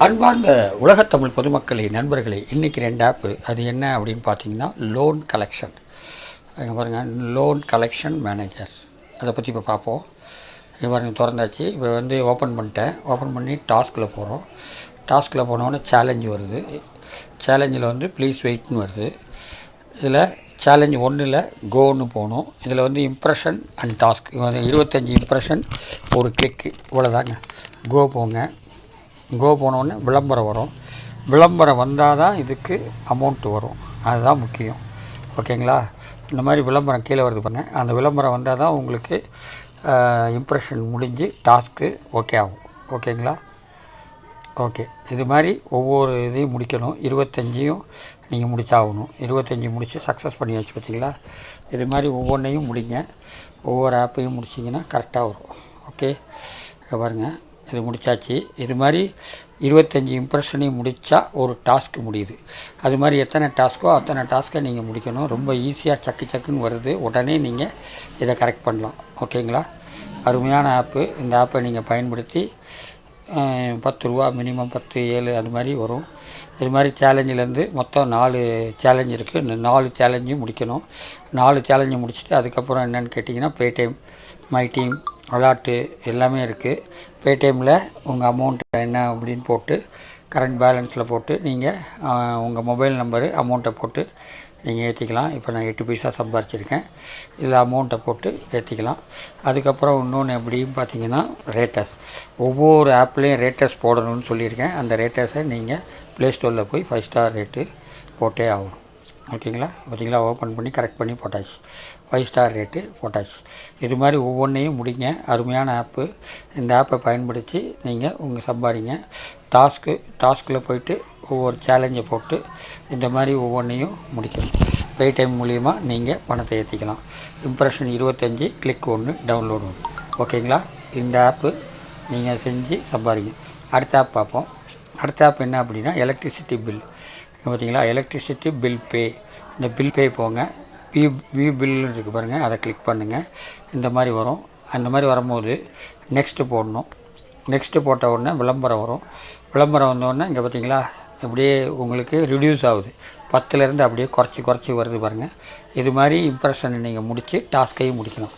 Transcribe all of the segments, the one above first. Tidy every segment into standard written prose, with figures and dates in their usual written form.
அன்பார்ந்த உலகத்தமிழ் பொதுமக்களே, நண்பர்களே, இன்றைக்கி 2 ஆப்பு. அது என்ன அப்படின்னு பார்த்தீங்கன்னா, லோன் கலெக்ஷன். இங்கே பாருங்கள், லோன் கலெக்ஷன் மேனேஜர்ஸ். அதை பற்றி இப்போ பார்ப்போம். இங்கே பாருங்கள், திறந்தாச்சு. இப்போ ஓப்பன் பண்ணிட்டேன். ஓப்பன் பண்ணி டாஸ்கில் போகிறோம். டாஸ்கில் போனோடனே சேலஞ்சு வருது. சேலஞ்சில் ப்ளீஸ் வெயிட்னு வருது. இதில் சேலஞ்ச் 1ல் கோன்னு போகணும். இதில் இம்ப்ரெஷன் அண்ட் டாஸ்க் 25 இம்ப்ரெஷன், ஒரு கிளிக்கு, இவ்வளோதாங்க. கோ போங்க. கோ போனோடனே விளம்பரம் வரும். விளம்பரம் வந்தால் தான் இதுக்கு அமௌண்ட்டு வரும். அதுதான் முக்கியம். ஓகேங்களா? இந்த மாதிரி விளம்பரம் கீழே வருது பாருங்க. அந்த விளம்பரம் வந்தால் தான் உங்களுக்கு இம்ப்ரெஷன் முடிஞ்சு டாஸ்க்கு ஓகே ஆகும். ஓகேங்களா? ஓகே. இது மாதிரி ஒவ்வொரு இதையும் முடிக்கணும். 25யும் நீங்கள் முடிச்சாகணும். 25 முடித்து சக்ஸஸ் பண்ணியாச்சு பார்த்தீங்களா? இது மாதிரி ஒவ்வொன்றையும் முடிங்க. ஒவ்வொரு ஆப்பையும் முடிச்சிங்கன்னா கரெக்டாக வரும். ஓகே, பாருங்கள், இது முடித்தாச்சு. இது மாதிரி 25 இம்ப்ரெஷனையும் முடித்தா ஒரு டாஸ்க்கு முடியுது. அது மாதிரி எத்தனை டாஸ்க்கோ அத்தனை டாஸ்க்கை நீங்கள் முடிக்கணும். ரொம்ப ஈஸியாக சக்குன்னு வருது. உடனே நீங்கள் இதை கரெக்ட் பண்ணலாம். ஓகேங்களா? அருமையான ஆப்பு. இந்த ஆப்பை நீங்கள் பயன்படுத்தி 10 ரூபா மினிமம் 10, 7 அது மாதிரி வரும். இது மாதிரி சேலஞ்சிலேருந்து மொத்தம் 4 சேலஞ்ச் இருக்குது. இந்த 4 சேலஞ்சையும் முடிக்கணும். 4 சேலஞ்சை முடிச்சுட்டு அதுக்கப்புறம் என்னென்னு கேட்டிங்கன்னா, பேடிஎம், மைடீம், அலாட்டு எல்லாமே இருக்குது. பேடிஎம்மில் உங்கள் அமௌண்ட் என்ன அப்படின்னு போட்டு கரண்ட் பேலன்ஸில் போட்டு நீங்கள் உங்கள் மொபைல் நம்பரு அமௌண்ட்டை போட்டு நீங்கள் ஏற்றிக்கலாம். இப்போ நான் 8 பைசா சம்பாரிச்சிருக்கேன். இதில் அமௌண்ட்டை போட்டு ஏற்றிக்கலாம். அதுக்கப்புறம் இன்னொன்று எப்படின்னு பார்த்தீங்கன்னா, ரேட்டர்ஸ். ஒவ்வொரு ஆப்லேயும் ரேட்டர்ஸ் போடணும்னு சொல்லியிருக்கேன். அந்த ரேட்டர்ஸை நீங்கள் ப்ளே ஸ்டோரில் போய் 5 ஸ்டார் ரேட்டு போட்டே ஆகணும். ஓகேங்களா? பார்த்தீங்களா? ஓப்பன் பண்ணி கரெக்ட் பண்ணி போட்டாச்சு. 5 ஸ்டார் ரேட்டு போட்டாச்சு. இது மாதிரி ஒவ்வொன்றையும் முடிங்க. அருமையான ஆப்பு. இந்த ஆப்பை பயன்படுத்தி நீங்கள் உங்கள் சம்பாதிங்க. டாஸ்கில் போயிட்டு ஒவ்வொரு சேலஞ்சை போட்டு இந்த மாதிரி ஒவ்வொன்றையும் முடிக்கணும். பேடிஎம் மூலிமா நீங்கள் பணத்தை ஏற்றிக்கலாம். Impression 25, click 1, download 1. ஓகேங்களா? இந்த ஆப்பு நீங்கள் செஞ்சு சம்பாதிங்க. அடுத்த ஆப் பார்ப்போம். அடுத்த ஆப் என்ன அப்படின்னா, எலக்ட்ரிசிட்டி பில். பார்த்தீங்களா? Electricity bill pay. இந்த பில் பே போங்க. வியூ பில்லுன்னு இருக்குது பாருங்கள், அதை கிளிக் பண்ணுங்கள். இந்த மாதிரி வரும். அந்த மாதிரி வரும்போது நெக்ஸ்ட்டு போடணும். நெக்ஸ்ட்டு போட்ட உடனே விளம்பரம் வரும். விளம்பரம் வந்தோடனே இங்கே பார்த்தீங்களா, அப்படியே உங்களுக்கு ரிடியூஸ் ஆகுது. 10லேருந்து அப்படியே குறைச்சி வருது பாருங்கள். இது மாதிரி இம்ப்ரெஷனை நீங்கள் முடித்து டாஸ்கையும் முடிக்கலாம்.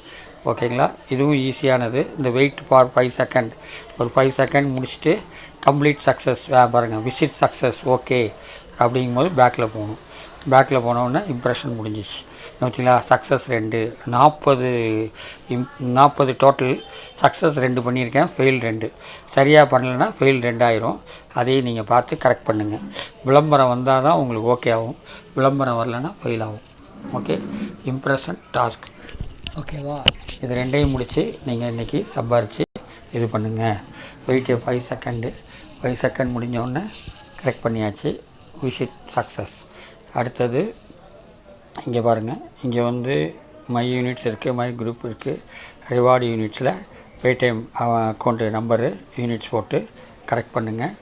ஓகேங்களா? இதுவும் ஈஸியானது. இந்த வெயிட் ஃபார் 5 செகண்ட், ஒரு 5 செகண்ட் முடிச்சுட்டு கம்ப்ளீட் சக்ஸஸ் பாருங்கள், விசிட் சக்ஸஸ் ஓகே அப்படிங்கும்போது பேக்கில் போகணும். பேக்கில் போனோடனே இம்ப்ரெஷன் முடிஞ்சிச்சு. ஓகேங்களா? Success 2, 40 total. சக்ஸஸ் 2 பண்ணியிருக்கேன், ஃபெயில் 2. சரியாக பண்ணலைன்னா ஃபெயில் 2 ஆயிரும். அதையும் நீங்கள் பார்த்து கரெக்ட் பண்ணுங்கள். விளம்பரம் வந்தால் தான் உங்களுக்கு ஓகே ஆகும். விளம்பரம் வரலைன்னா ஃபெயில் ஆகும். Okay, impression, task. ஓகேவா? இது 2ஐயும் முடித்து நீங்கள் இன்றைக்கி சம்பாரித்து இது பண்ணுங்கள். வெயிட் 5 செகண்ட் முடிஞ்சோடனே கரெக்ட் பண்ணியாச்சு. Visit success. அடுத்தது இங்கே பாருங்கள், இங்கே மை யூனிட்ஸ் இருக்குது, மை குரூப் இருக்குது. ரிவார்டு யூனிட்ஸில் பேடிஎம் அக்கௌண்ட்டு நம்பரு யூனிட்ஸ் போட்டு கரெக்ட் பண்ணுங்கள்.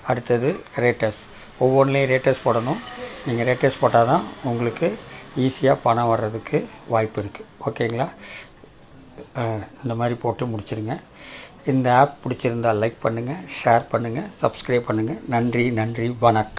அடுத்தது ரேட்டர்ஸ். ஒவ்வொன்றிலையும் ரேட்டர்ஸ் போடணும். நீங்கள் ரேட்டர்ஸ் போட்டால் தான் உங்களுக்கு ஈஸியாக பணம் வர்றதுக்கு வாய்ப்பு இருக்குது. ஓகேங்களா? இந்த மாதிரி போட்டு முடிச்சிருங்க. இந்த ஆப் பிடிச்சிருந்தால் லைக் பண்ணுங்கள், ஷேர் பண்ணுங்கள், சப்ஸ்கிரைப் பண்ணுங்கள். நன்றி, வணக்கம்.